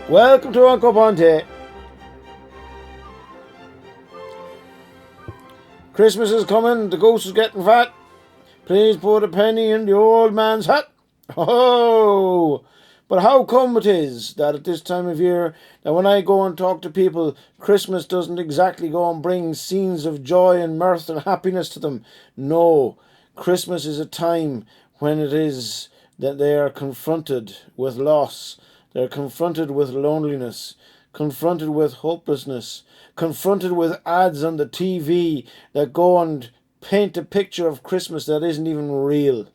Welcome to Uncle Ponte. Christmas is coming, the goose is getting fat. Please put a penny in the old man's hat. Oh! But how come it is that at this time of year, that when I go and talk to people, Christmas doesn't exactly go and bring scenes of joy and mirth and happiness to them? No, Christmas is a time when it is that they are confronted with loss. They're confronted with loneliness, confronted with hopelessness, confronted with ads on the TV that go and paint a picture of Christmas that isn't even real.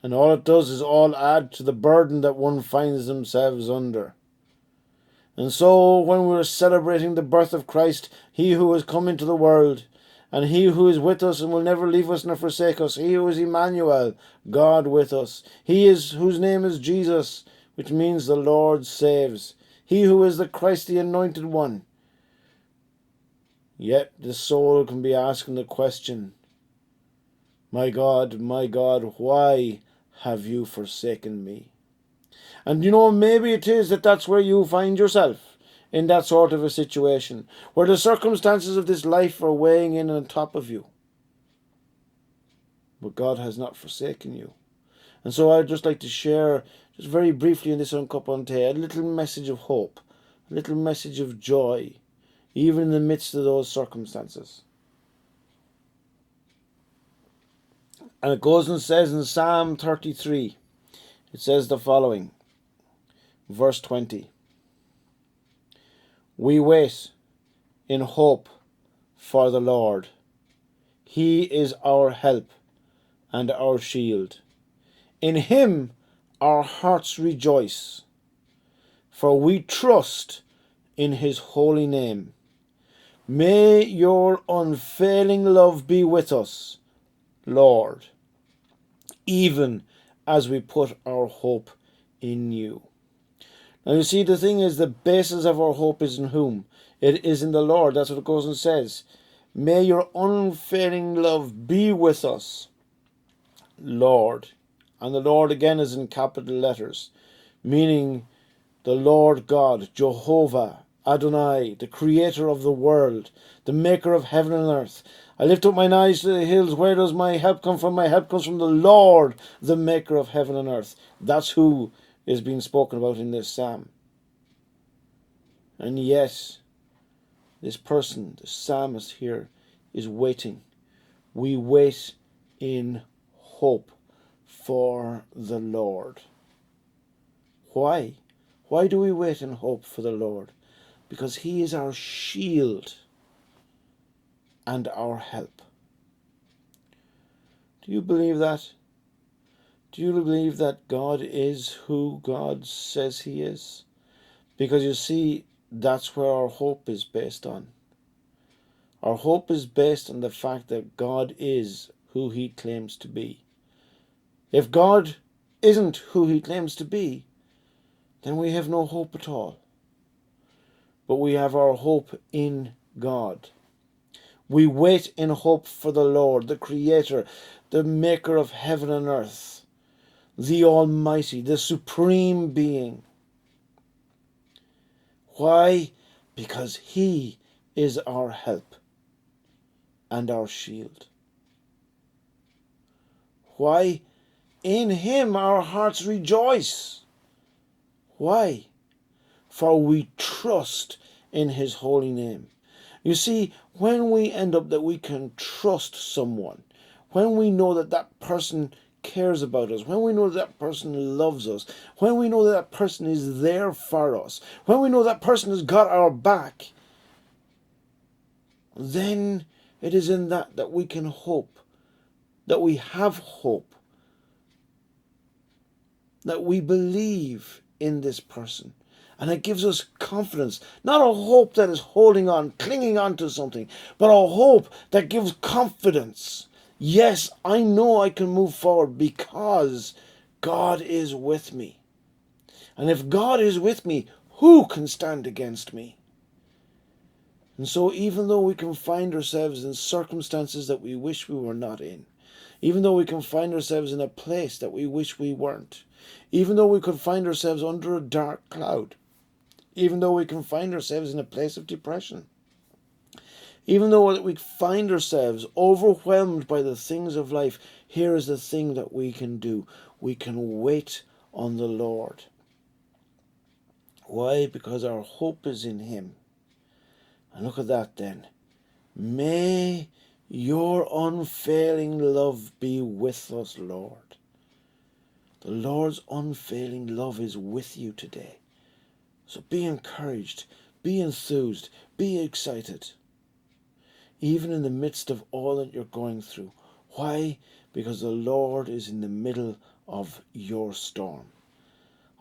And all it does is all add to the burden that one finds themselves under. And so when we're celebrating the birth of Christ, he who has come into the world, and he who is with us and will never leave us nor forsake us, he who is Emmanuel, God with us, he is whose name is Jesus, which means the Lord saves, he who is the Christ, the anointed one. Yet the soul can be asking the question, my God, why have you forsaken me? And maybe it is that that's where you find yourself, in that sort of a situation, where the circumstances of this life are weighing in on top of you. But God has not forsaken you. And so I'd just like to share, just very briefly in this cupán, a little message of hope, a little message of joy, even in the midst of those circumstances. And it goes and says in Psalm 33, it says the following, verse 20. We wait in hope for the Lord. He is our help and our shield. In him our hearts rejoice, for we trust in his holy name. May your unfailing love be with us, Lord, even as we put our hope in you. Now you see, the thing is, the basis of our hope is in whom? It is in the Lord. That's what it goes and says. May your unfailing love be with us, Lord. And the Lord again is in capital letters, meaning the Lord God, Jehovah, Adonai, the creator of the world, the maker of heaven and earth. I lift up mine eyes to the hills. Where does my help come from? My help comes from the Lord, the maker of heaven and earth. That's who is being spoken about in this psalm. And yes, this person, the psalmist here, is waiting. We wait in hope for the Lord. Why? Why do we wait in hope for the Lord? Because he is our shield and our help. Do you believe that? Do you believe that God is who God says he is? Because you see, that's where our hope is based on. Our hope is based on the fact that God is who he claims to be. If God isn't who he claims to be, then we have no hope at all. But we have our hope in God. We wait in hope for the Lord, the Creator, the Maker of heaven and earth, the Almighty, the Supreme Being. Why? Because he is our help and our shield. Why? In him our hearts rejoice. Why? For we trust in his holy name. You see, when we end up that we can trust someone, when we know that that person cares about us, when we know that person loves us, when we know that person is there for us, when we know that person has got our back, then it is in that we can hope, that we have hope, that we believe in this person. And it gives us confidence, not a hope that is holding on, clinging on to something, but a hope that gives confidence. Yes, I know I can move forward because God is with me. And if God is with me, who can stand against me? And so even though we can find ourselves in circumstances that we wish we were not in, even though we can find ourselves in a place that we wish we weren't, Even though we could find ourselves under a dark cloud, even though we can find ourselves in a place of depression, even though we find ourselves overwhelmed by the things of life, here is the thing that we can do. We can wait on the Lord. Why? Because our hope is in Him. And look at that then. May your unfailing love be with us, Lord. The Lord's unfailing love is with you today. So be encouraged, be enthused, be excited. Even in the midst of all that you're going through. Why? Because the Lord is in the middle of your storm.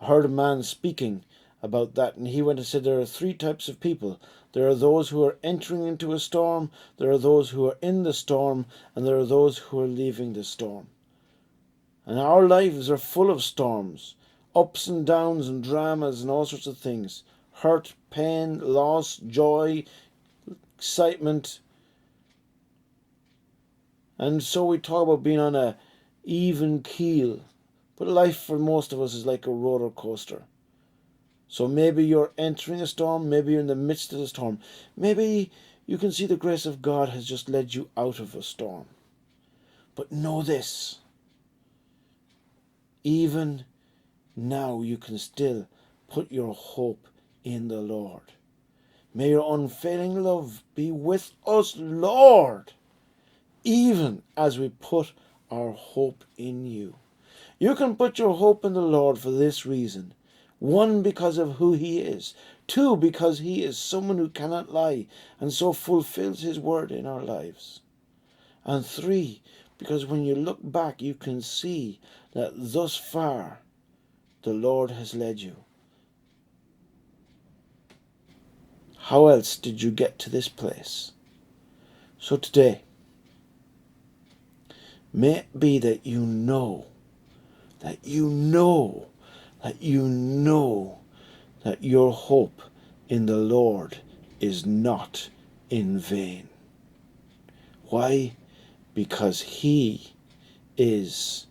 I heard a man speaking about that, and he went and said there are three types of people. There are those who are entering into a storm, there are those who are in the storm, and there are those who are leaving the storm. And our lives are full of storms, ups and downs and dramas and all sorts of things. Hurt, pain, loss, joy, excitement. And so we talk about being on a even keel. But life for most of us is like a roller coaster. So maybe you're entering a storm, maybe you're in the midst of the storm. Maybe you can see the grace of God has just led you out of a storm. But know this, even now you can still put your hope in the Lord. May your unfailing love be with us, Lord, even as we put our hope in you. You can put your hope in the Lord for this reason. 1, because of who He is. 2, because He is someone who cannot lie and so fulfills His word in our lives. And 3, because when you look back you can see that thus far the Lord has led you. How else did you get to this place? So today, may it be that you know that your hope in the Lord is not in vain. Why? Because He is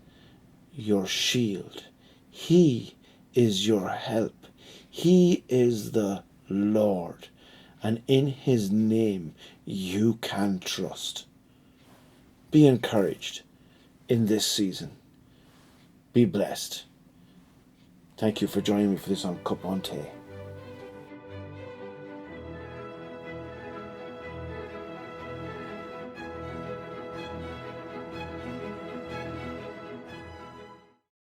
your shield. He is your help. He is the Lord. And in His name you can trust. Be encouraged in this season. Be blessed. Thank you for joining me for this on Cupán.